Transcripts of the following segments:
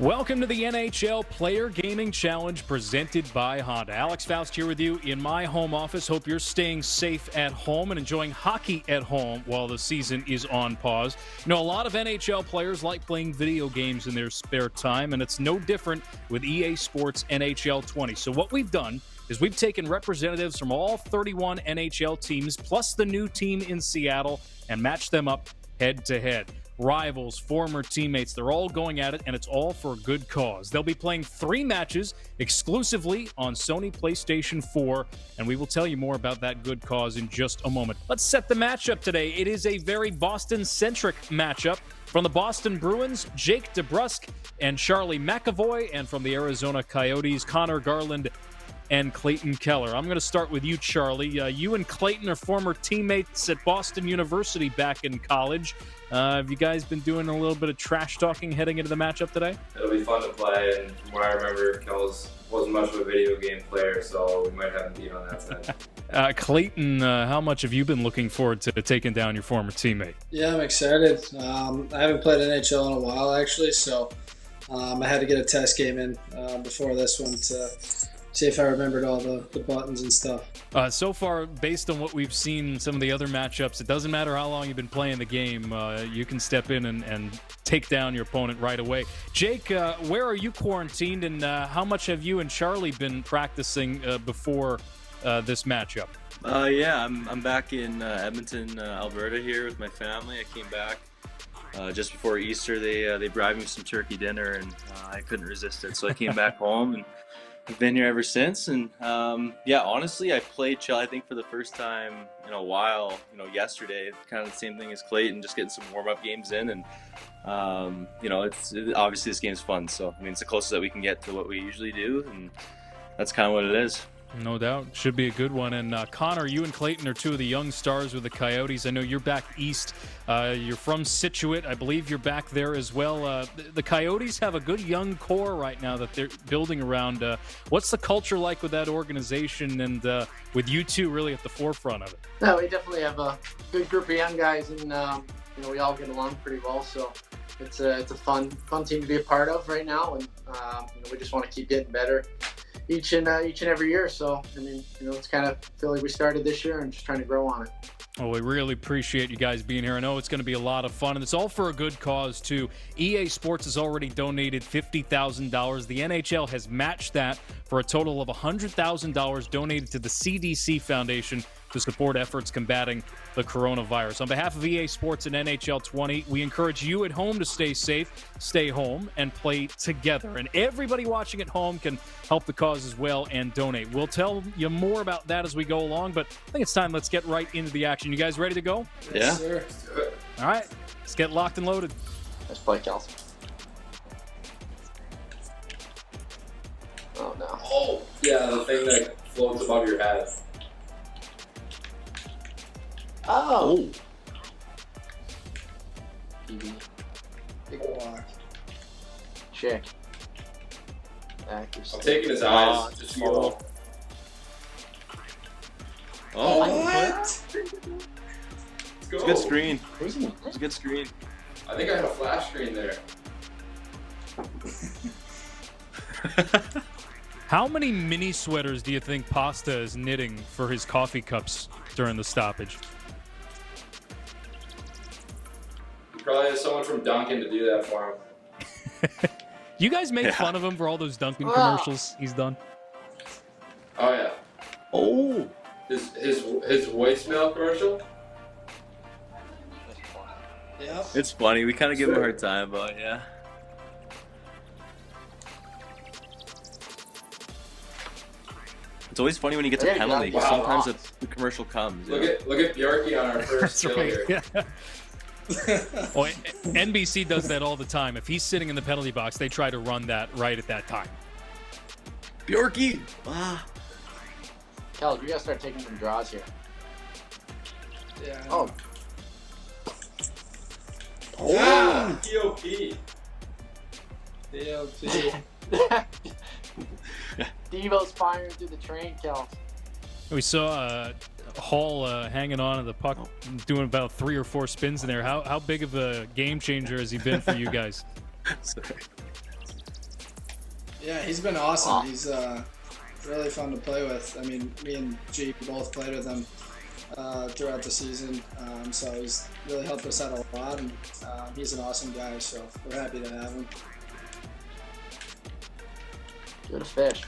Welcome to the NHL Player Gaming Challenge presented by Honda. Alex Faust here with you in my home office. Hope you're staying safe at home and enjoying hockey at home while the season is on pause. You know, a lot of NHL players like playing video games in their spare time, and it's no different with EA Sports NHL 20. So what we've done is we've taken representatives from all 31 NHL teams, plus the new team in Seattle, and matched them up head-to-head. Rivals, former teammates, they're all going at it, and it's all for a good cause. They'll be playing 3 matches exclusively on Sony PlayStation 4, and we will tell you more about that good cause in just a moment. Let's set the matchup today. It is a very Boston-centric matchup. From the Boston Bruins, Jake DeBrusk and Charlie McAvoy, and from the Arizona Coyotes, Conor, Garland, and Clayton Keller. I'm going to start with you, Charlie. You and Clayton are former teammates at Boston University back in college. Have you guys been doing a little bit of trash talking heading into the matchup today? It'll be fun to play, and from what I remember, Kells wasn't much of a video game player, so we might have him beat on that side. Clayton, how much have you been looking forward to taking down your former teammate? Yeah, I'm excited. I haven't played NHL in a while, actually, so I had to get a test game in before this one to see if I remembered all the buttons and stuff. So far, based on what we've seen, some of the other matchups, it doesn't matter how long you've been playing the game. You can step in and take down your opponent right away. Jake, where are you quarantined, and how much have you and Charlie been practicing before this matchup? Yeah, I'm back in Edmonton, Alberta here with my family. I came back just before Easter. They bribed me some turkey dinner, and I couldn't resist it, so I came back home and I've been here ever since. And yeah, honestly, I played Chell, I think, for the first time in a while, yesterday. Kind of the same thing as Clayton, just getting some warm-up games in. And, obviously this game's fun. So, I mean, it's the closest that we can get to what we usually do. And that's kind of what it is. No doubt. Should be a good one. And Conor, you and Clayton are two of the young stars with the Coyotes. I know you're back east. You're from Scituate. I believe you're back there as well. The Coyotes have a good young core right now that they're building around. What's the culture like with that organization, and with you two really at the forefront of it? No, we definitely have a good group of young guys, and we all get along pretty well. So it's a fun team to be a part of right now, and we just want to keep getting better each and every year. So, I mean, it's kind of feel like we started this year and just trying to grow on it. Well, we really appreciate you guys being here. I know it's going to be a lot of fun, and it's all for a good cause, too. EA Sports has already donated $50,000. The NHL has matched that for a total of $100,000 donated to the CDC Foundation to support efforts combating the coronavirus. On behalf of EA Sports and NHL 20, we encourage you at home to stay safe, stay home, and play together. And everybody watching at home can help the cause as well and donate. We'll tell you more about that as we go along, but I think it's time. Let's get right into the action. You guys ready to go? Yeah. Yes, sir. Let's do it. All right. Let's get locked and loaded. Let's play, Kels. Oh, no. Oh, yeah, the thing that floats above your head. Oh. Big block. Check. Accuracy. I'm taking his eyes. Just follow. Oh, What? Let's go. it's a good screen. It's a good screen. I think I had a flash screen there. How many mini sweaters do you think Pasta is knitting for his coffee cups during the stoppage? You probably have someone from Dunkin' to do that for him. You guys make fun of him for all those Dunkin' commercials he's done? Oh, yeah. Oh. His voicemail commercial? Yep. It's funny. We kind of give him a hard time, but yeah. It's always funny when you get to penalty, because Wow. sometimes the commercial comes. Look at Bjarke on our first That's kill right. here. Yeah. Well, NBC does that all the time. If he's sitting in the penalty box, they try to run that right at that time. Bjarke! Ah. Kels, we gotta start taking some draws here. Yeah. Oh. Ah, POP. DLT. Devo's firing through the train, Kels. We saw Hall hanging on to the puck, doing about 3 or 4 spins in there. How big of a game changer has he been for you guys? Sorry. Yeah, he's been awesome. He's really fun to play with. I mean, me and G both played with him throughout the season, so he's really helped us out a lot, and he's an awesome guy, so we're happy to have him. Good fish.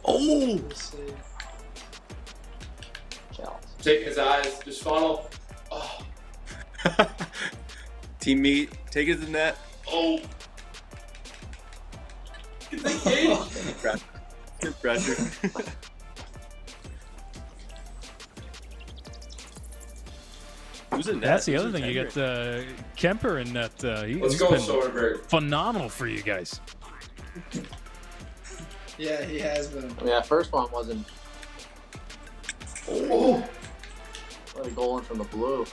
Oh! We'll see. Take his eyes, just funnel. Oh, Team meet, take it to the net. oh. Get the cage. Good pressure. Who's in net? That's the Who's other in thing. You tender? got Kemper in net. Let's He's go, been Soderbergh. phenomenal for you guys. Yeah, he has been. I mean, that first one wasn't Oh, really going from the blue.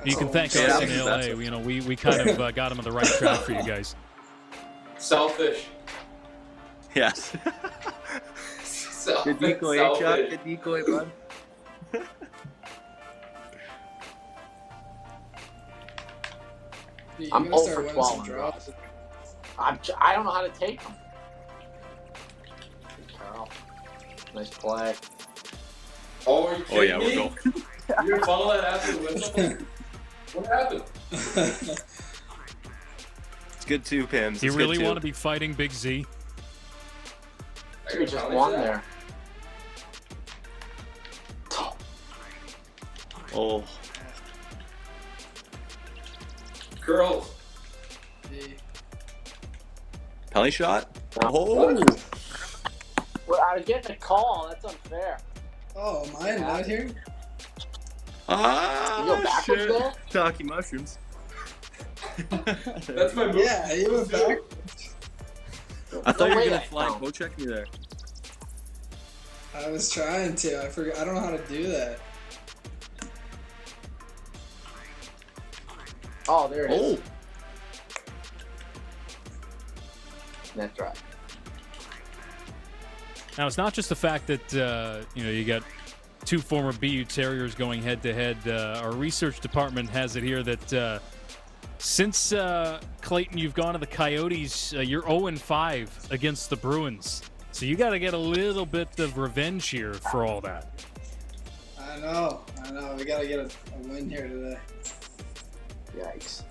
You can thank Yeah, us that's in LA. expensive. You know, we kind of got him on the right track for you guys. selfish. Yes. Selfish. Good decoy, eh, Chuck? Good decoy, bud. You're I'm gonna 0 start for winning 12 some on draws. draws. I don't know how to take them. Carl. Nice play. Oh, are you kidding Oh, yeah, we're me? going. You're gonna funnel that after the whistle? What happened? It's good too, Pims. Do you It's really good, want to too. be fighting Big Z? I We just won there. Oh. Girls. Penalty shot? No. Oh! Well, I was getting a call. That's unfair. Oh, am I not here? Ah, You go backwards shit. there? Talking mushrooms. That's my move. Yeah, he went back. I thought you were way gonna that fly counts. go check me there. I was trying to. I forgot. I don't know how to do that. Oh, there it is. Oh! Net drive. Now, it's not just the fact that you got two former BU Terriers going head-to-head. Our research department has it here that since Clayton, you've gone to the Coyotes, you're 0-5 against the Bruins. So you got to get a little bit of revenge here for all that. I know. We gotta get a win here today. Yikes.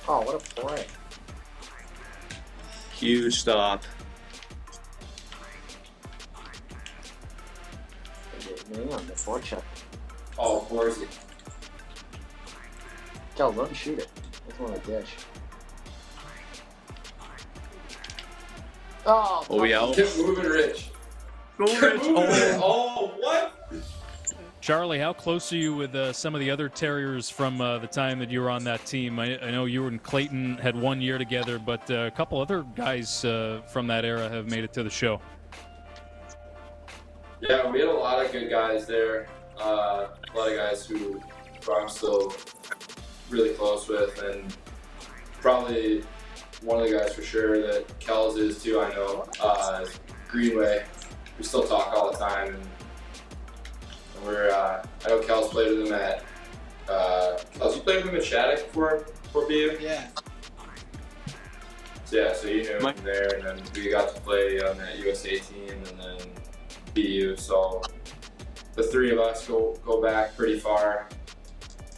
Oh, what a play. Huge stop. Me on the forecheck. Oh, of course. Cal, let him shoot it. That's one of the dish. Oh, Oh, yeah. Keep moving, Rich. Go, Keep Rich. moving. Oh. Oh, what? Charlie, how close are you with some of the other Terriers from the time that you were on that team? I know you and Clayton had 1 year together, but a couple other guys from that era have made it to the show. Yeah, we had a lot of good guys there. A lot of guys who I'm still really close with, and probably one of the guys for sure that Kells is too, I know, is Greenway. We still talk all the time, and we're, I know Kells played with him at, Kells, you played with him at Shattuck for BU? Yeah. So, yeah, so you knew him there, and then we got to play on that USA team, and then BU, so the three of us go back pretty far.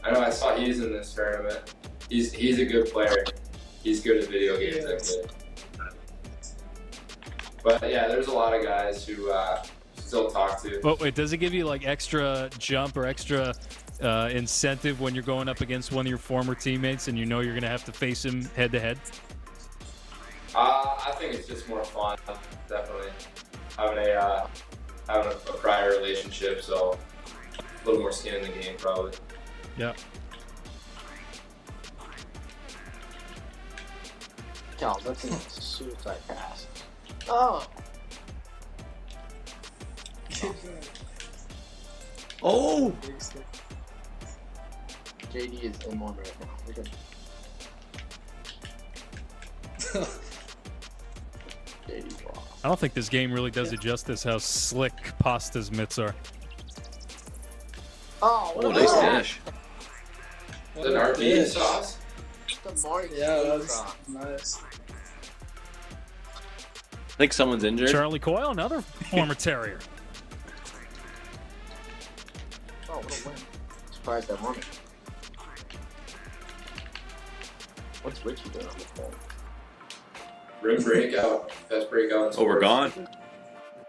I know I saw he's in this tournament. He's a good player. He's good at video games, that kid. But yeah, there's a lot of guys who still talk to. But wait, does it give you like extra jump or extra incentive when you're going up against one of your former teammates and you know you're going to have to face him head to head? I think it's just more fun, definitely. Having a prior relationship, so a little more skin in the game, probably. Yeah. Cal, that's a suicide pass. Oh, Oh! JD is in one right now. Look at JD's lost. I don't think this game really does it justice how slick Pasta's mitts are. Oh, what nice dash. Is that an RB sauce? Yeah, that was nice. I think someone's injured. Charlie Coyle, another former Terrier. Oh, what a win. Surprised I won it. What's Richie doing on the phone? Rim breakout. Best breakout. Oh, we're gone.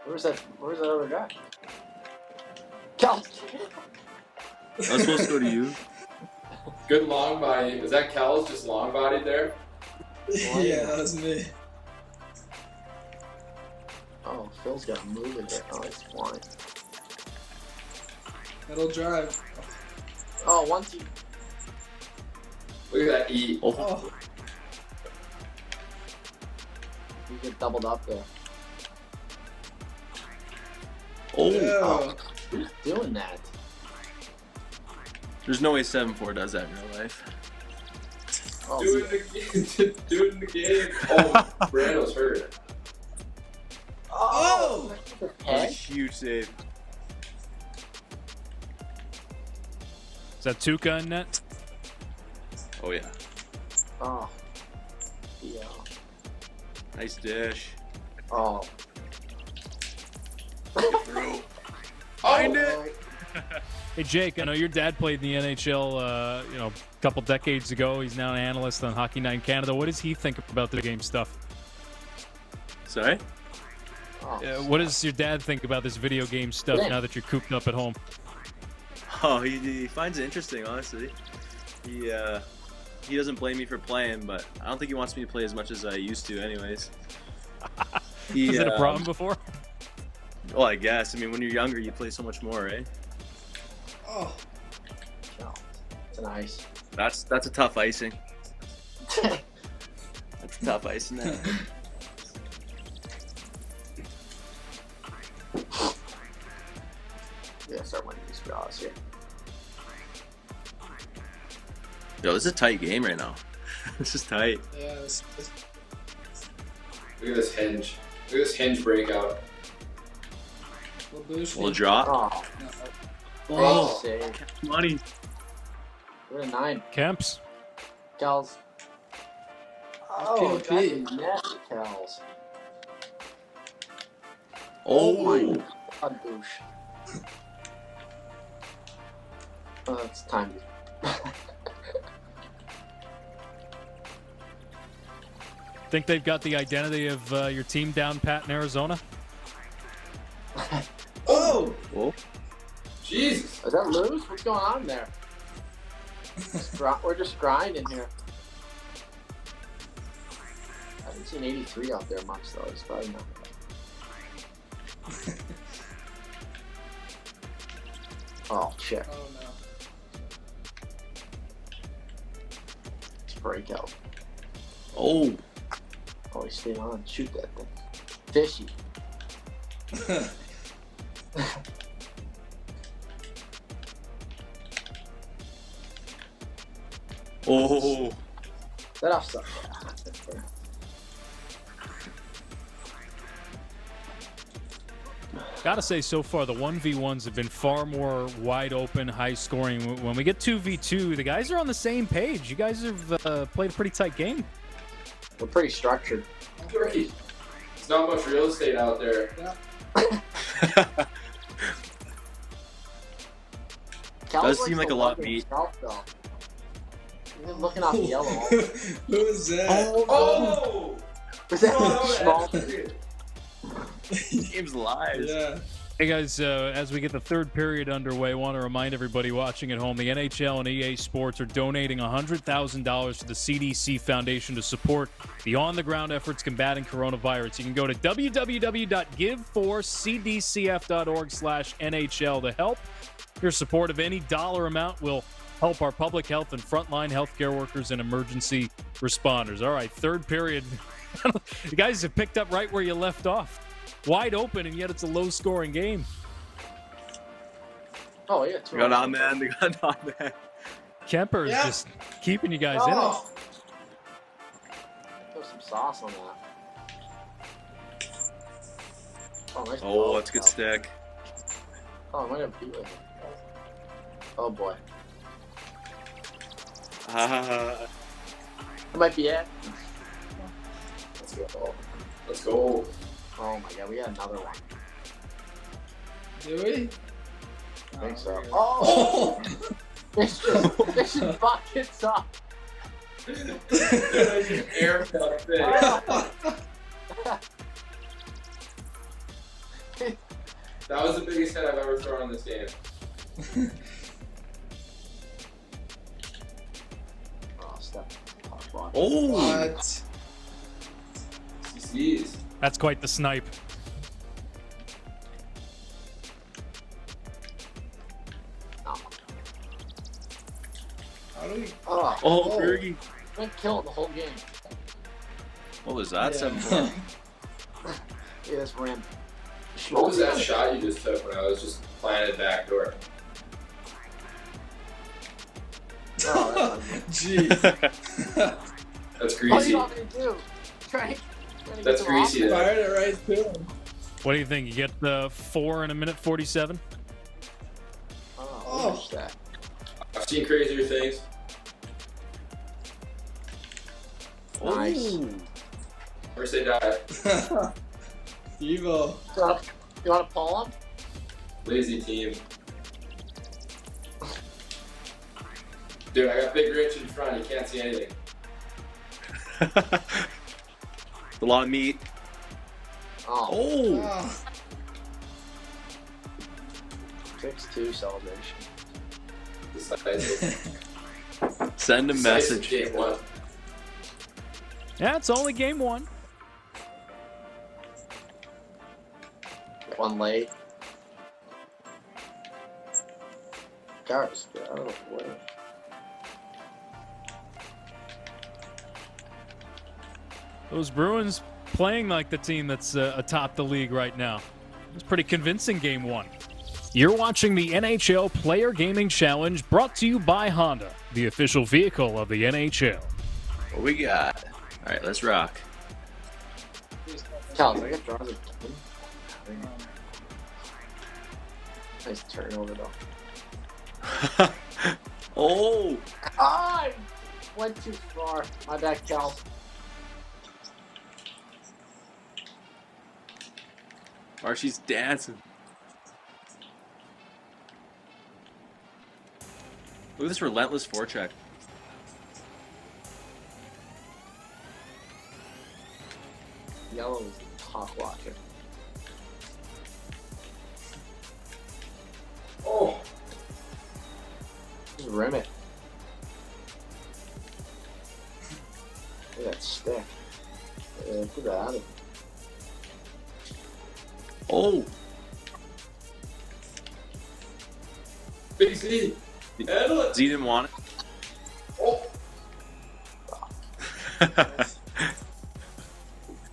Where's that other guy? Cal. I was supposed to go to you. Good long body. Was that Kel's just long bodied there? Yeah, that was me. Oh, Phil's got to move it there. Oh, he's flying. It'll drive. Oh, 1-2. Look at that E. Oh, You get doubled up there. Oh, yeah. Who's doing that? there's no way 7-4 does that in real life. Oh, Do it in the game. Oh, Brando's hurt. Oh! That was a huge save. Is that Tuca in net? Oh yeah, Oh. Yeah. nice dish. Oh. Through. Find it. Hey Jake, I know your dad played in the NHL, a couple decades ago. He's now an analyst on Hockey Night in Canada. What does he think about the game stuff? Sorry? Oh. What does your dad think about this video game stuff now that you're cooped up at home? Oh, he finds it interesting, honestly. He doesn't blame me for playing, but I don't think he wants me to play as much as I used to anyways. Was it a problem before? Well, I guess. I mean, when you're younger, you play so much more, right? Oh. No. It's nice. That's a tough icing. That's a tough icing there. Yeah, start winning these draws here. Yo, this is a tight game right now. This is tight. Yeah, Look at this hinge. Look at this hinge breakout. We'll drop. Oh. Oh, Save. money. We're at 9. Kemps. Kels. Oh, that's net, Kels. Oh, my God, douche. Oh, it's time. Think they've got the identity of your team down pat in Arizona? Oh! oh. Jesus. Is that loose? What's going on there? We're just grinding here. I haven't seen 83 out there much though. It's probably not. Oh, shit. Oh no. It's a breakout. Oh. Oh, he stayed on. Shoot that thing. Fishy. Oh. That offside. Yeah. Gotta say, so far, the 1v1s have been far more wide open, high scoring. When we get 2v2, the guys are on the same page. You guys have played a pretty tight game. We're pretty structured. Great. It's not much real estate out there. Does seem like a lot of meat. Even looking off the yellow. Who is that? Oh! Was that Oh, small? Game's live. Yeah. Hey guys, as we get the third period underway, I want to remind everybody watching at home, the NHL and EA Sports are donating $100,000 to the CDC Foundation to support the on-the-ground efforts combating coronavirus. You can go to www.giveforcdcf.org/NHL to help. Your support of any dollar amount will help our public health and frontline healthcare workers and emergency responders. All right, third period. You guys have picked up right where you left off. Wide open, and yet it's a low-scoring game. Oh, yeah. They got on, man. They got on, man. Kemper is just keeping you guys in it. Throw some sauce on that. nice. Oh, that's a good stick. Oh, I might have beat with him. Oh boy. Ah. That might be it. Let's go. Let's go. Oh my god, we got another one. Do we? I think so. we're good. Oh! This is buckets up. Air cut thing. Oh. That was the biggest hit I've ever thrown in this game. Oh, step. Oh, Oh. What? CCs. That's quite the snipe. How do we? oh. Oh, Bergie. Went kill it the whole game. What was that? Yeah. 7-4. Yeah, this rim. What was that shot you just took when I was just planted backdoor? Oh, Jeez. That's what do greasy. you want me to do? Trying to That's get greasy. the Fired it right to him. What do you think? You get the 4 in a minute 47? Oh, what's that? I've seen crazier things. Nice. Oh. First they die. Evo. So, you want to pull him? Lazy team. Dude, I got Big Rich in front. You can't see anything. A lot of meat. Oh, Oh. Oh. 6-2 celebration. Decisive. Send a Decisive message. Game one. Yeah, it's only game 1. One late. Guys, get out of the way. Those Bruins playing like the team that's atop the league right now. It's pretty convincing game 1. You're watching the NHL Player Gaming Challenge brought to you by Honda, the official vehicle of the NHL. What we got? All right, let's rock. Cal, I get draws of nice turnover though. Oh. I went too far. My bad, Cal. Marshy's dancing. Look at this relentless forecheck. Yellow is top watcher. Oh, Just rim it. Look at that stick. Put that out of it. Oh. Big Z. Handle it. Z didn't want it. Oh,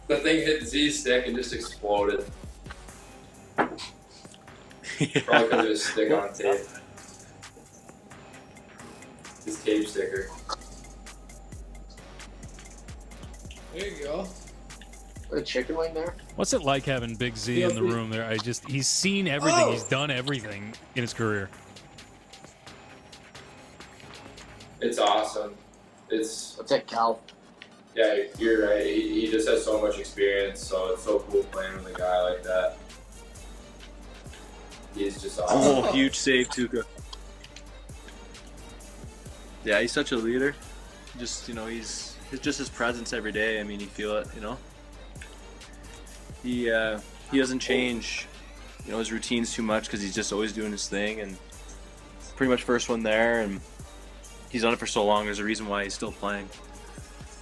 the thing hit Z's stick and just exploded. Probably because it was stick on tape. His tape sticker. There you go. A chicken wing there? What's it like having Big Z in the room there? He's seen everything. Oh. He's done everything in his career. It's awesome. It's What's that, Cal? yeah, you're right. He just has so much experience, so it's so cool playing with a guy like that. He's just awesome. Oh, huge save, Tuca. Yeah, he's such a leader. Just, it's just his presence every day. I mean, you feel it, He doesn't change, his routines too much because he's just always doing his thing and pretty much first one there, and he's done it for so long. There's a reason why he's still playing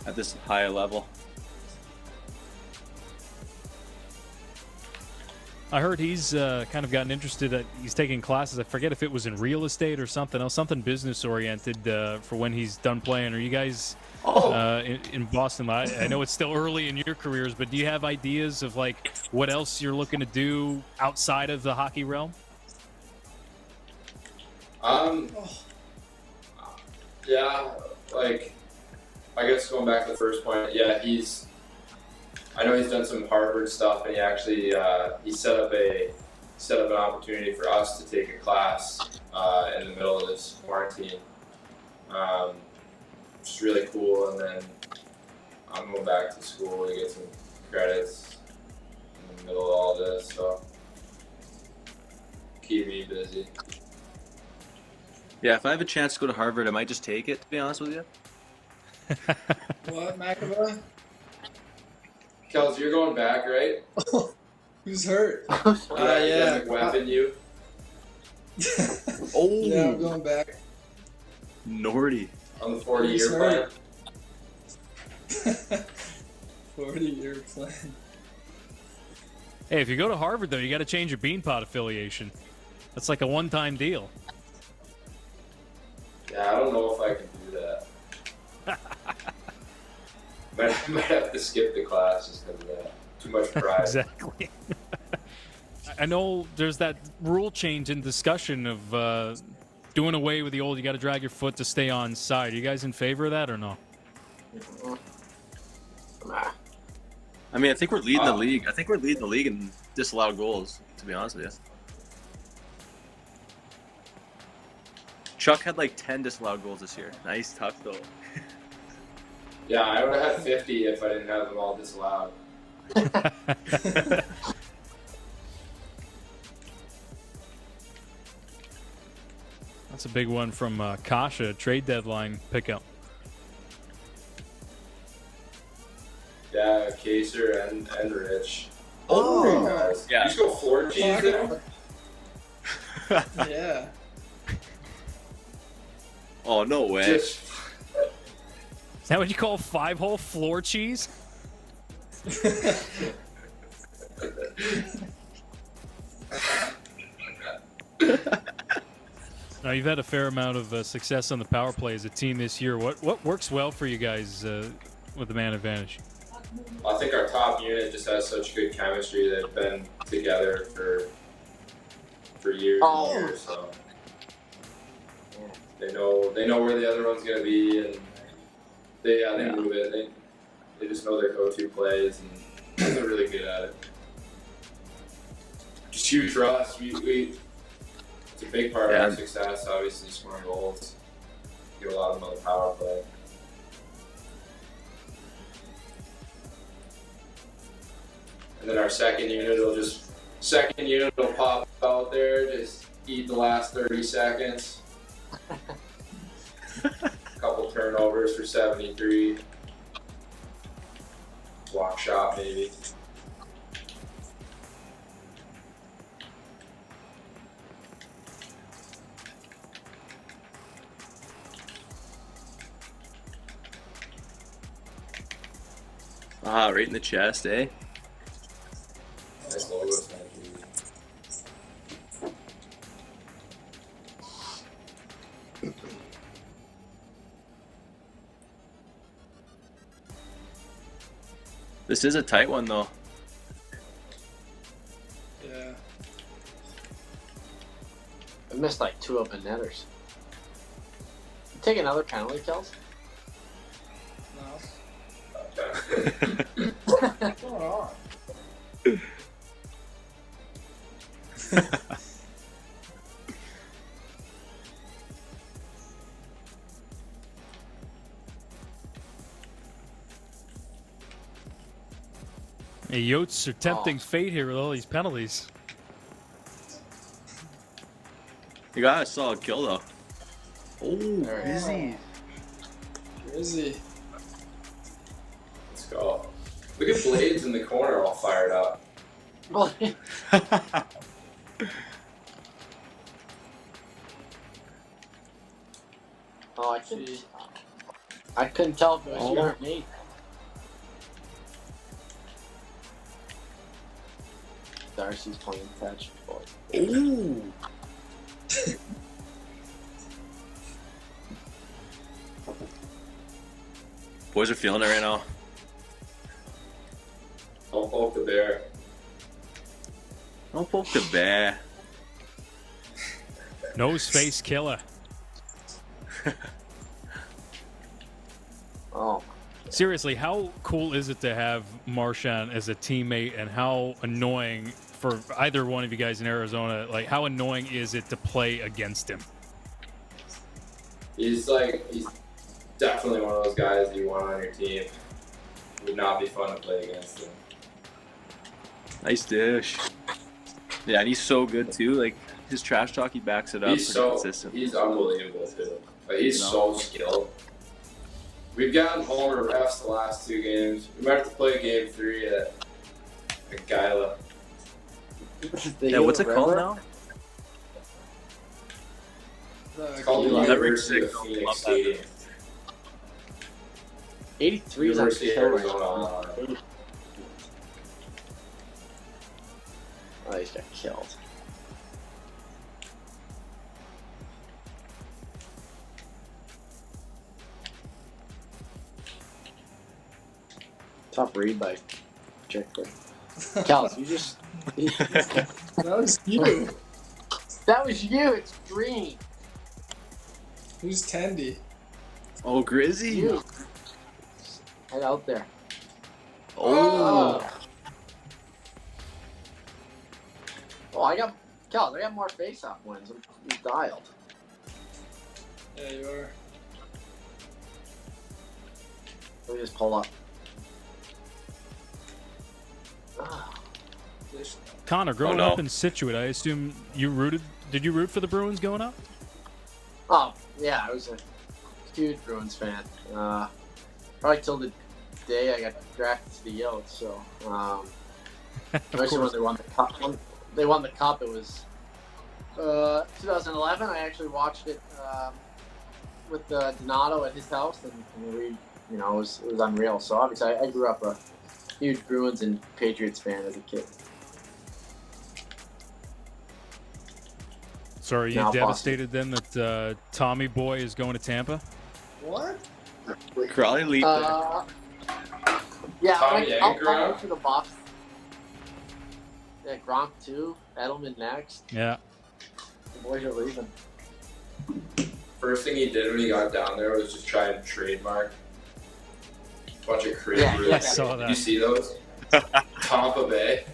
at this high level. I heard he's kind of gotten interested. He's taking classes. I forget if it was in real estate or something else, something business oriented for when he's done playing. Are you guys in Boston? I know it's still early in your careers, but do you have ideas of like what else you're looking to do outside of the hockey realm? Yeah, like I guess going back to the first point, yeah, he's I know he's done some Harvard stuff, and he actually he set up an opportunity for us to take a class in the middle of this quarantine, which is really cool. And then I'm going back to school to get some credits in the middle of all this, so keep me busy. Yeah, if I have a chance to go to Harvard, I might just take it, to be honest with you. What, McAvoy? Kels, you're going back, right? Who's hurt? Yeah. Weapon you. Oh, Yeah, I'm going back. Nordy. On the 40-year Who's plan. hurt? 40-year plan. Hey, if you go to Harvard, though, you got to change your Beanpot affiliation. That's like a one-time deal. Yeah, I don't know if I can do that. might have to skip the class just because of that. Too much pride. Exactly. I know there's that rule change in discussion of doing away with the old, you got to drag your foot to stay on side. Are you guys in favor of that or no? I mean, I think we're leading the league. I think we're leading the league in disallowed goals, to be honest with you. Chuck had like 10 disallowed goals this year. Nice touch, though. Yeah, I would have had 50 if I didn't have them all disallowed. That's a big one from Kasha, trade deadline pickup. Yeah, Kaser and Rich. Oh, You just go floor cheese there? yeah. Oh, no way. Just Is that what you call 5-hole floor cheese? Now, you've had a fair amount of success on the power play as a team this year. What works well for you guys with the man advantage? I think our top unit just has such good chemistry. They've been together for years and years, so they know where the other one's gonna be, and they move it. They just know their go-to plays, and they're really good at it. Just huge for us. It's a big part of our success. Obviously, scoring goals. Get a lot of them on the power play. And then our second unit will pop out there, just eat the last 30 seconds. A couple turnovers for 73. Block shot maybe. Ah, right in the chest, eh? Nice logo, thank you. This is a tight one, though. Yeah. I missed like 2 open netters. Take another penalty, Kels. No. What's going on? Hey, Yotes are tempting fate here with all these penalties. You got a solid kill, though. Oh, Busy. Busy. Let's go. Look at Blades in the corner all fired up. Oh, I couldn't tell if it was you or me. Darcy's playing fetch. Ooh. Boys are feeling it right now. Don't poke the bear. Don't poke the bear. Nose face killer. Oh Seriously, how cool is it to have Marchand as a teammate, and how annoying for either one of you guys in Arizona, like how annoying is it to play against him? He's definitely one of those guys that you want on your team. It would not be fun to play against him. Nice dish. Yeah, and he's so good too. Like his trash talk, he backs it up. He's pretty consistent. He's unbelievable too. Like, he's so skilled. We've gotten homer refs the last 2 games. We might have to play game 3 at Gila. Yeah, what's it called now? It's called the Gila. University of Phoenix Stadium. 83 is on University of Keller. Arizona. Oh, he's got killed. Tough read by Jackson. Cal's, you just. That was you. That was you. It's green. Who's Tandy? Oh, Grizzy. You. Head out there. Oh. Oh, I got more face-off wins. I'm dialed. Yeah, you are. Let me just pull up. Ah. Conor, growing no. up in Scituate, I assume did you root for the Bruins growing up? Oh, yeah, I was a huge Bruins fan. Probably till the day I got drafted to the Yotes. So, especially when they won the cup. When they won the cup, it was 2011. I actually watched it with Donato at his house, and we, it was unreal. So obviously, I grew up a huge Bruins and Patriots fan as a kid. So are you Now devastated then that Tommy Boy is going to Tampa? What? Crawley leaped there. Yeah, Tommy I'll and Gronk? look for the box. Yeah, Gronk too. Edelman next. Yeah. The boys are leaving. First thing he did when he got down there was just try and trademark a bunch of crazy. Yeah, I saw that. Did you see those? Tampa Bay.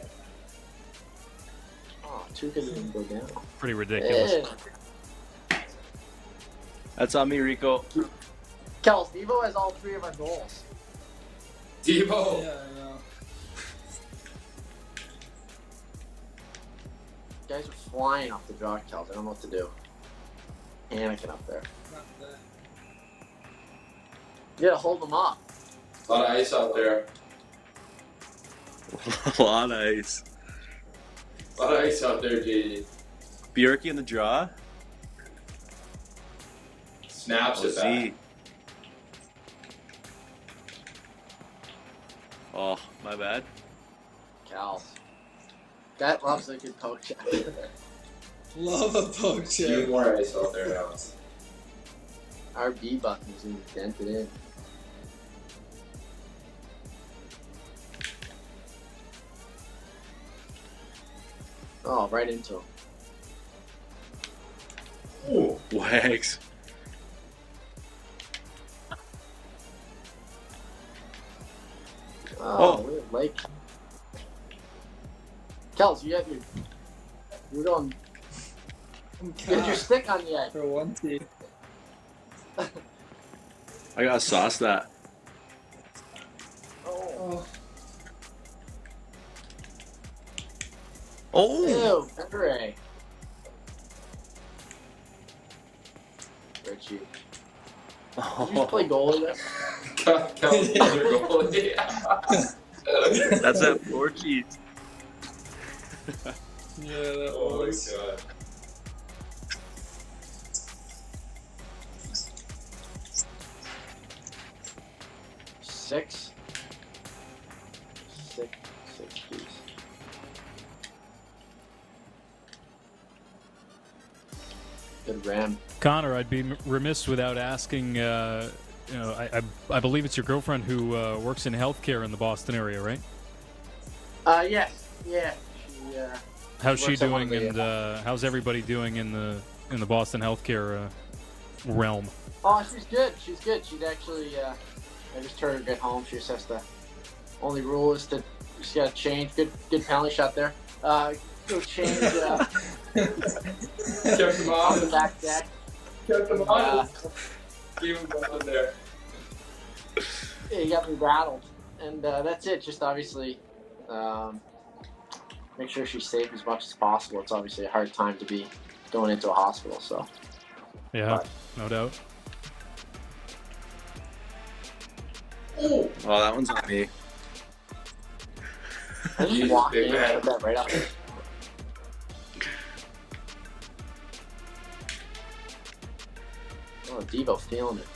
Oh, 2 could even go down. Pretty ridiculous. Yeah. That's on me, Rico. Kel, Devo has all 3 of our goals. Debo. Yeah, I know. Guys are flying off the draw, Kel. I don't know what to do. Panicking up there. Not that. You gotta hold them up. A lot of ice out there. A lot of ice. A lot of ice out there, JD. Bjorky in the draw. Snaps it Z. back. Oh, my bad. Cal. That loves a good poke check. Love a poke Few check. more ice out there now. Our B button is indented in. Oh, right into him. Ooh. Wags. Oh, like. Kels, you have your. You're going. Get your stick on the edge. For one team. I gotta sauce that. Oh, Oh! Ew, Pepper. Richie. Did you just play goalie there? Kelsey's your goalie. That's that floor cheese. yeah, that Oh my was. god. Six piece. Good ram. Conor, I'd be remiss without asking. I believe it's your girlfriend who works in healthcare in the Boston area, right? Yes. Yeah. She, How's she works at one doing, of the, and how's everybody doing in the Boston healthcare realm? Oh, she's good. She's good. She's actually I just heard her get home. She just has to. Only rule is to just gotta change. Good penalty shot there. Go change. Kept him On the on. back deck. Kept him on. Keep him going there. Yeah, you got me rattled, and that's it. Just obviously, make sure she's safe as much as possible. It's obviously a hard time to be going into a hospital. So Yeah, no doubt. Oh, that one's on me. I just Jesus, walked big in man. and put that right up. Oh, Devo feeling it.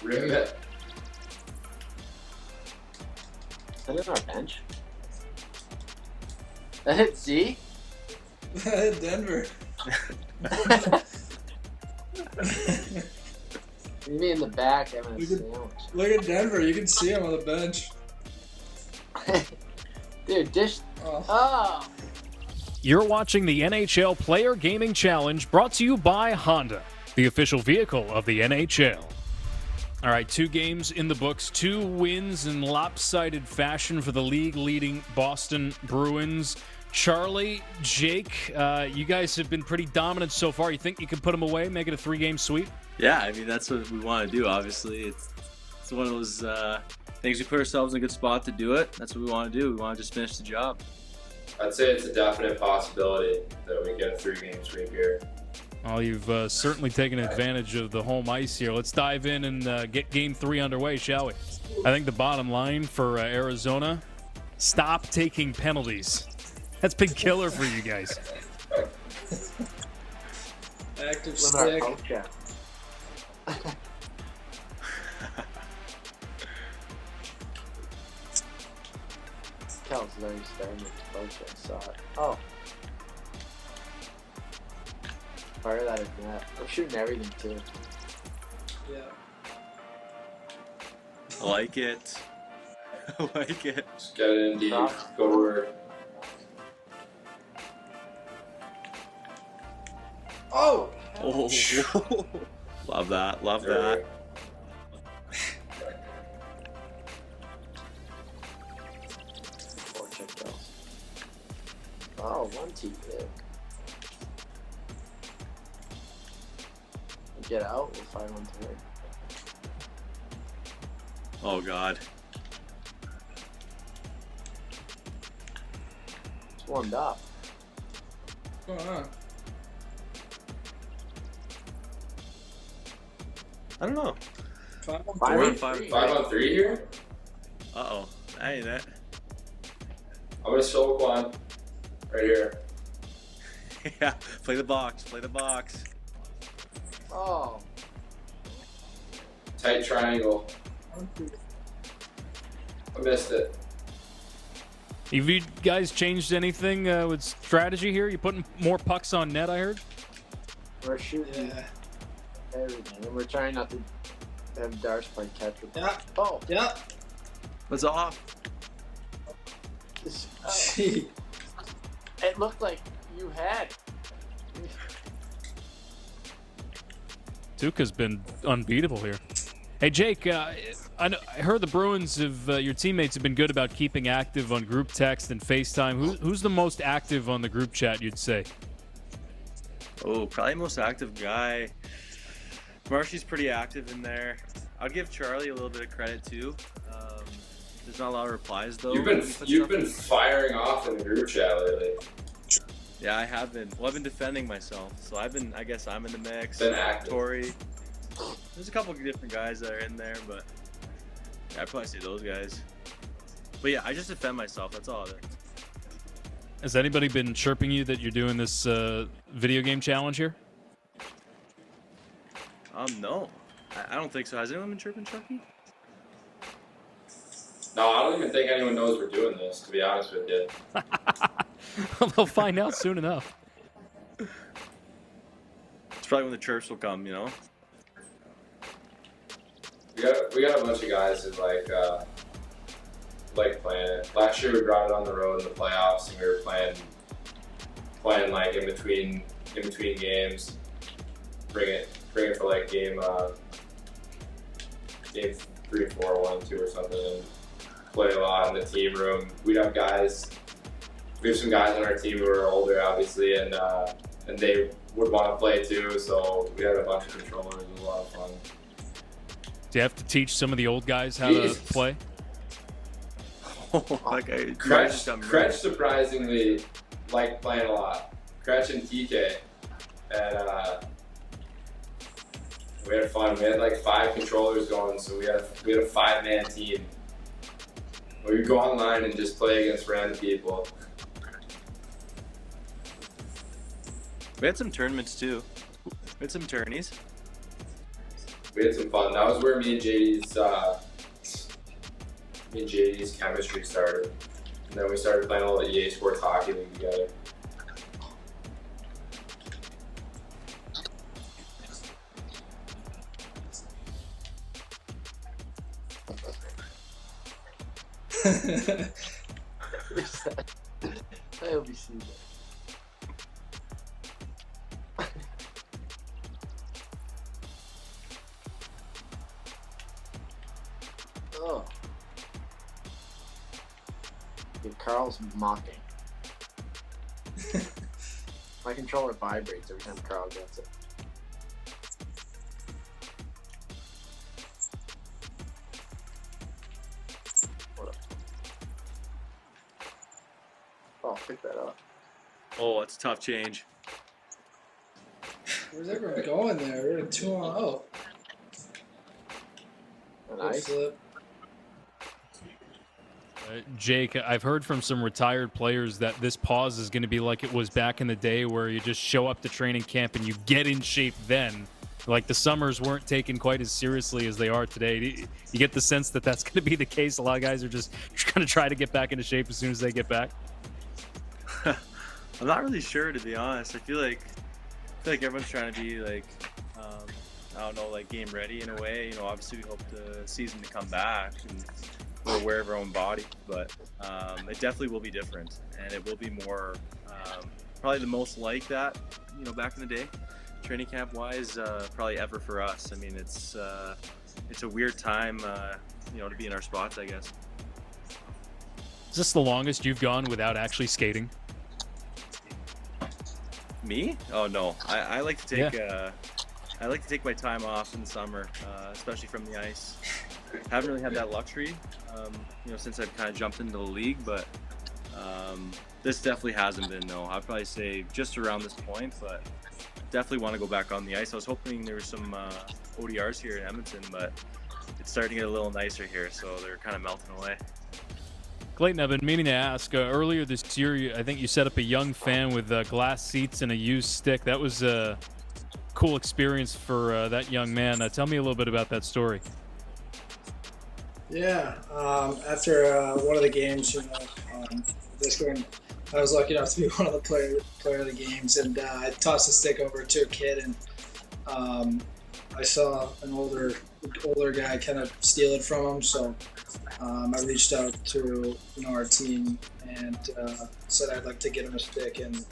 Rim it. Is that in our bench? That hit Z? Denver. Maybe in the back having a We could- sandwich. Look at Denver. You can see him on the bench. Dude, dish. Oh. Oh! You're watching the NHL Player Gaming Challenge, brought to you by Honda, the official vehicle of the NHL. All right, 2 games in the books, 2 wins in lopsided fashion for the league-leading Boston Bruins. Charlie, Jake, you guys have been pretty dominant so far. You think you can put them away, make it a 3-game sweep? Yeah, I mean, that's what we want to do, obviously. It's one of those things we put ourselves in a good spot to do it. That's what we want to do. We want to just finish the job. I'd say it's a definite possibility that we get a 3-game sweep here. Well, you've certainly taken advantage of the home ice here. Let's dive in and get Game 3 underway, shall we? I think the bottom line for Arizona, stop taking penalties. That's been killer for you guys. Active Limit our stick. poke check. Kel's very starting with the poke check. Saw it. Oh. Fire that at net. I'm shooting everything too. Yeah. I like it. I like it. Just get it in deep. Go to work. Oh. Oh, love that. Love There that. we go. Poke check Kel's. Oh, 1-2 pick. Get out. We'll find 1-3. Oh, God. It's warmed up. What's going on? I don't know. 5 on 3? Five on 5 three. 5-on-3 here? Uh-oh. That ain't it. I'm gonna show one right here. Yeah, play the box. Play the box. Oh. Tight triangle. I missed it. Have you guys changed anything with strategy here? You putting more pucks on net, I heard? We're shooting Yeah. everything. And we're trying not to have Darce play catch with Yeah. Oh. Yeah. What's off? This, Gee. it looked like you had. Tuukka's been unbeatable here. Hey, Jake, I heard the Bruins your teammates have been good about keeping active on group text and FaceTime. Who's the most active on the group chat, you'd say? Oh, probably most active guy. Marshy's pretty active in there. I'd give Charlie a little bit of credit too. There's not a lot of replies though. You've been firing off in the group chat lately. Yeah, I have been. Well, I've been defending myself, so I guess I'm in the mix. Been active. Tori. There's a couple of different guys that are in there, but yeah, I'd probably say those guys. But yeah, I just defend myself. That's all it is. Has anybody been chirping you that you're doing this video game challenge here? No. I don't think so. Has anyone been chirping Chucky? No, I don't even think anyone knows we're doing this, to be honest with you. They'll find out soon enough. It's probably when the chirps will come, you know? We got a bunch of guys that like playing it. Last year we brought it on the road in the playoffs, and we were playing like in between games. Bring it for like game game 3, 4, 1, 2 or something and play a lot in the team room. We have some guys on our team who are older, obviously, and they would want to play too. So we had a bunch of controllers. It was a lot of fun. Do you have to teach some of the old guys how to play? Kretsch surprisingly liked playing a lot. Kretsch and TK, and we had fun. We had like 5 controllers going, so we had a 5-man team. We would go online and just play against random people. We had some tournaments too. We had some tourneys. We had some fun. That was where me and JD's chemistry started. And then we started playing all the EA Sports Hockey League together. I hope you see that. Oh. Dude, Carl's mocking. My controller vibrates every time Carl gets it. What up? Oh, pick that up. Oh, it's a tough change. Where's everyone going there? We're at 2-0. Nice. Flip. Jake, I've heard from some retired players that this pause is going to be like it was back in the day where you just show up to training camp and you get in shape then. Like the summers weren't taken quite as seriously as they are today. You get the sense that that's going to be the case. A lot of guys are just going to try to get back into shape as soon as they get back. I'm not really sure, to be honest. I feel like everyone's trying to be like, I don't know, like game ready in a way. You know, obviously we hope the season to come back and we're aware of our own body, but it definitely will be different, and it will be more, probably the most like that, you know, back in the day, training camp wise, probably ever for us. I mean, it's a weird time, you know, to be in our spots, I guess. Is this the longest you've gone without actually skating? Me? Oh no, I like to take I like to take my time off in the summer, especially from the ice. Haven't really had that luxury, you know, since I've kind of jumped into the league, but this definitely hasn't been. No, I'd probably say just around this point, but definitely want to go back on the ice. I was hoping there were some ODRs here in Edmonton, but it's starting to get a little nicer here, so they're kind of melting away. Clayton, I've been meaning to ask. Earlier this year, I think you set up a young fan with glass seats and a used stick. That was a cool experience for that young man. Tell me a little bit about that story. Yeah, after one of the games, you know, I was lucky enough to be one of the player of the games, and I tossed a stick over to a kid, and I saw an older guy kind of steal it from him, so I reached out to our team and said I'd like to get him a stick and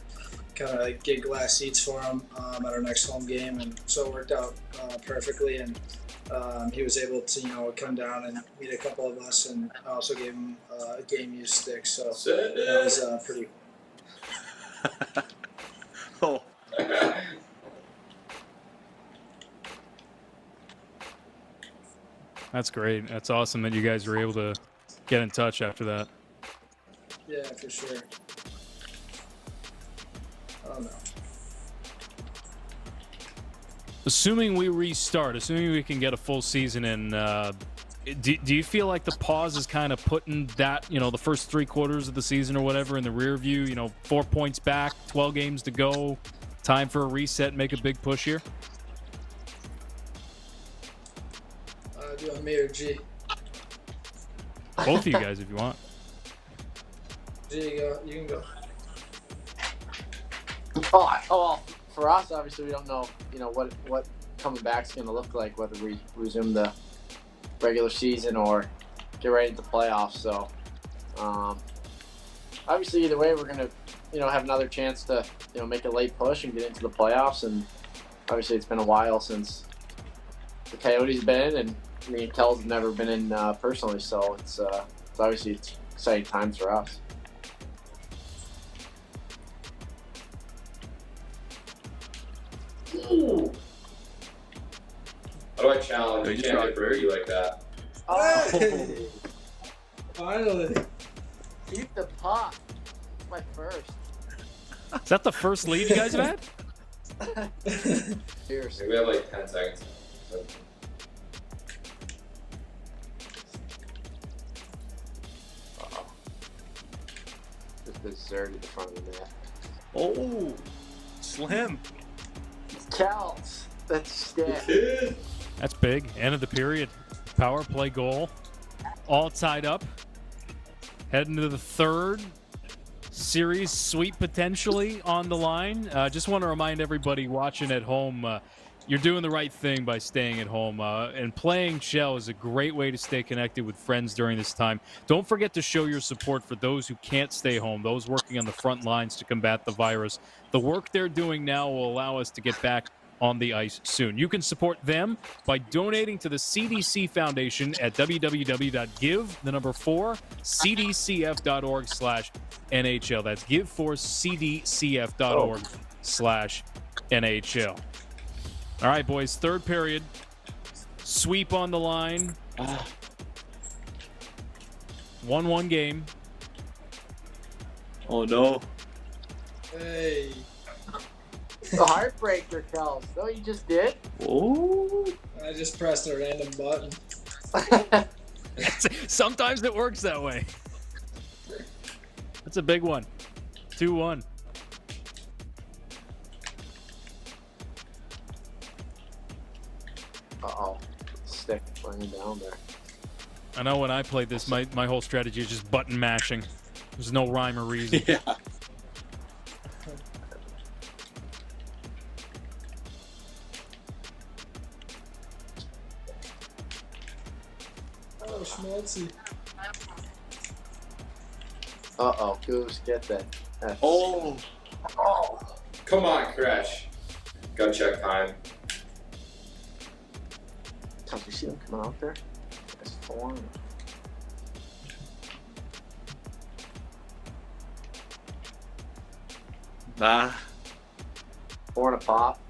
kind of get glass seats for him at our next home game, and so it worked out perfectly, and he was able to come down and meet a couple of us, and I also gave him a game used stick, so that was pretty. Oh. That's great. That's awesome that you guys were able to get in touch after that. Yeah, for sure. Oh no. Assuming we restart, assuming we can get a full season in, do you feel like the pause is kind of putting that, the first 3 quarters of the season or whatever in the rear view, 4 points back, 12 games to go, time for a reset, make a big push here? Do you want me or G? Both of you guys if you want. G, you can go. Oh, well, for us, obviously, we don't know, what coming back's going to look like, whether we resume the regular season or get right into the playoffs. So, obviously, either way, we're going to, have another chance to, make a late push and get into the playoffs. And obviously, it's been a while since the Coyotes have been in, and me and Kells have never been in personally, so it's obviously exciting times for us. Ooh. How do I challenge? You can't get birdie like that. Hey! Finally. Keep the puck. My first. Is that the first lead you guys have had? Seriously. We have like 10 seconds. So. Uh-oh. Just deserted the front of the net. Oh, slim. Kells. That's stick. That's big. End of the period. Power play goal. All tied up. Heading to the third. Series sweep potentially on the line. Just want to remind everybody watching at home, you're doing the right thing by staying at home. And playing Shell is a great way to stay connected with friends during this time. Don't forget to show your support for those who can't stay home, those working on the front lines to combat the virus. The work they're doing now will allow us to get back on the ice soon. You can support them by donating to the CDC Foundation at www.give4cdcf.org/NHL. That's give4cdcf.org/NHL. All right, boys, third period. Sweep on the line. 1-1 game. Oh no. Hey. The heartbreaker, Kells. No, you just did. Oh. I just pressed a random button. Sometimes it works that way. That's a big one. 2-1. Uh-oh. Stick laying down there. I know when I played this, my whole strategy is just button mashing. There's no rhyme or reason. Yeah. Oh, schmaltzy. Uh-oh. Goose, get that. Oh. Oh, come on, Crash. Got check time. Tom, you see them coming out there? That's four. Ah. 4 and a pop.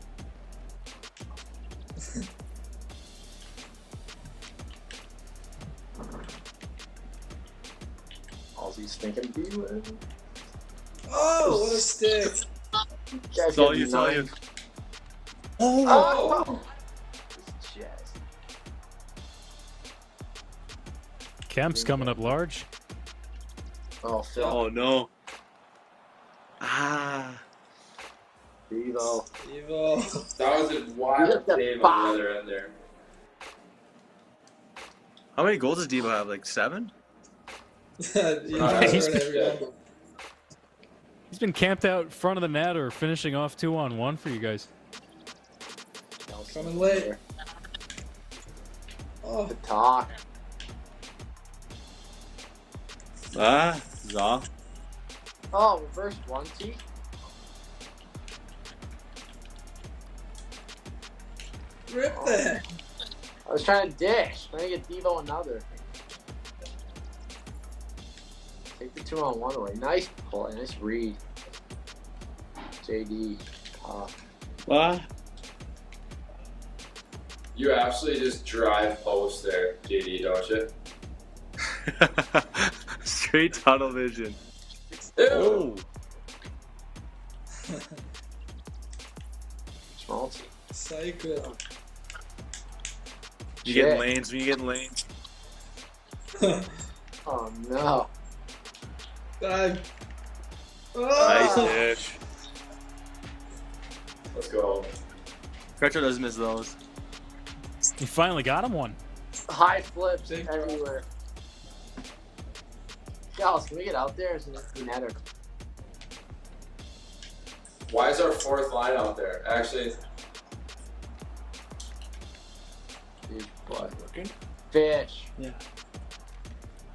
All he's thinking, be with. Oh, what a stick. Guys Saw get you, saw nine. you. Oh! Chest. Kemp's coming up large. Oh, Phil. Oh no. Ah. Devo. Evo. That was a wild Look at save the on the other end there. How many goals does Devo have? Like 7? He's been camped out front of the net or finishing off 2-on-1 for you guys. Coming late. Oh, Good talk. Ah. Zaw. Oh, reverse 1T. rip that. I was trying to dish. Trying to get Devo another. Take the 2-on-1 away. Nice play. Nice read. JD. Ah. You absolutely just drive post there, JD, don't you? Straight tunnel vision. Ew. Oh. Schmaltzy. Psycho. You get Shit. lanes when you get lanes. Oh no. Oh. Nice dish. Let's go. Kretschmer doesn't miss those. He finally got him one. High flips Big everywhere. Dallas, can we get out there? Is it the netter? Why is our fourth line out there? Actually, Huge play. Fish. Yeah.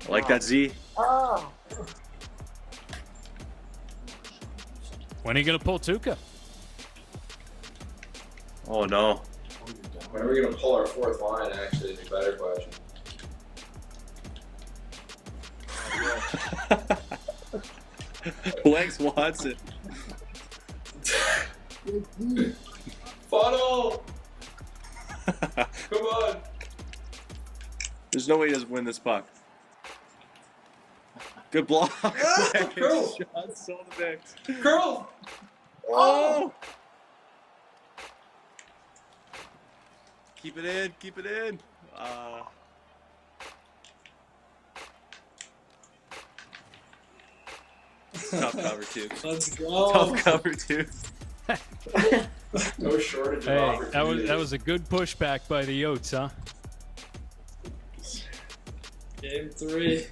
I like that Z. Oh. When are you going to pull Tuca? Oh no. When are we going to pull our fourth line, actually, is a better question. Lex Watson. Funnel! Come on! There's no way he doesn't win this puck. Good block. Curl! Shots so the mix. Curl! Oh! Keep it in. Keep it in. Tough cover too. Let's go. Tough cover too. No shortage of Hey, opportunities. that was a good pushback by the Yotes, huh? Game 3.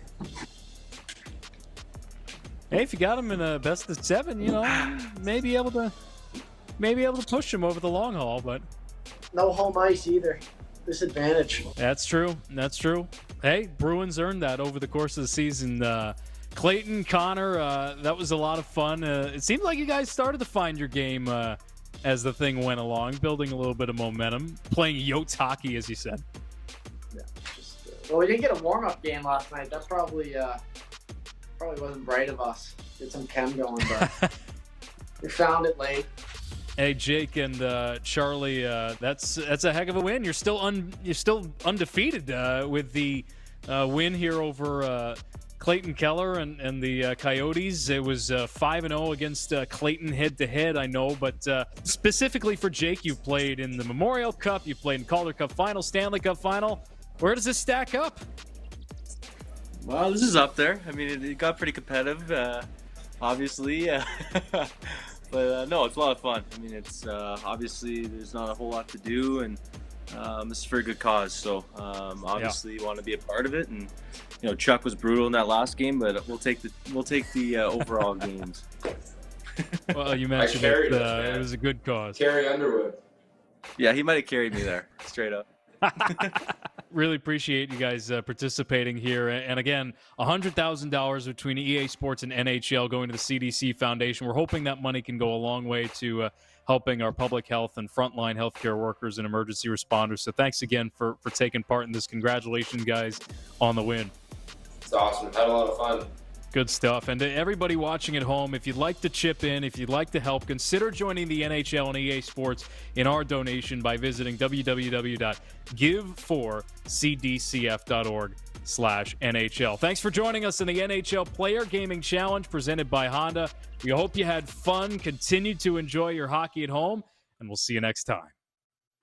Hey, if you got him in a best of 7, you know, maybe able to push him over the long haul, but No home ice either. Disadvantage. that's true. That's true. Hey, Bruins earned that over the course of the season. Clayton, Conor, that was a lot of fun. It seemed like you guys started to find your game as the thing went along, building a little bit of momentum, playing Yotes hockey, as you said. Yeah. Well, we didn't get a warm-up game last night. That probably wasn't bright of us. Get some chem going, but we found it late. Hey, Jake and Charlie, that's a heck of a win. You're still undefeated with the win here over Clayton Keller and the Coyotes. It was 5-0 against Clayton head-to-head, I know, but specifically for Jake, you played in the Memorial Cup, you played in Calder Cup Final, Stanley Cup Final. Where does this stack up? Well, this is up there. I mean, it got pretty competitive, obviously. But no, it's a lot of fun. I mean, it's obviously there's not a whole lot to do, and this is for a good cause. So obviously, you want to be a part of it. And you know, Chuck was brutal in that last game, but we'll take the overall games. Well, you mentioned it was a good cause. Carrie Underwood. Yeah, he might have carried me there, straight up. Really appreciate you guys participating here. And again, $100,000 between EA Sports and NHL going to the CDC Foundation. We're hoping that money can go a long way to helping our public health and frontline healthcare workers and emergency responders. So thanks again for taking part in this. Congratulations, guys, on the win. It's awesome. Had a lot of fun. Good stuff. And to everybody watching at home, if you'd like to chip in, if you'd like to help, consider joining the NHL and EA Sports in our donation by visiting www.giveforcdcf.org/NHL. Thanks for joining us in the NHL Player Gaming Challenge presented by Honda. We hope you had fun, continue to enjoy your hockey at home, and we'll see you next time.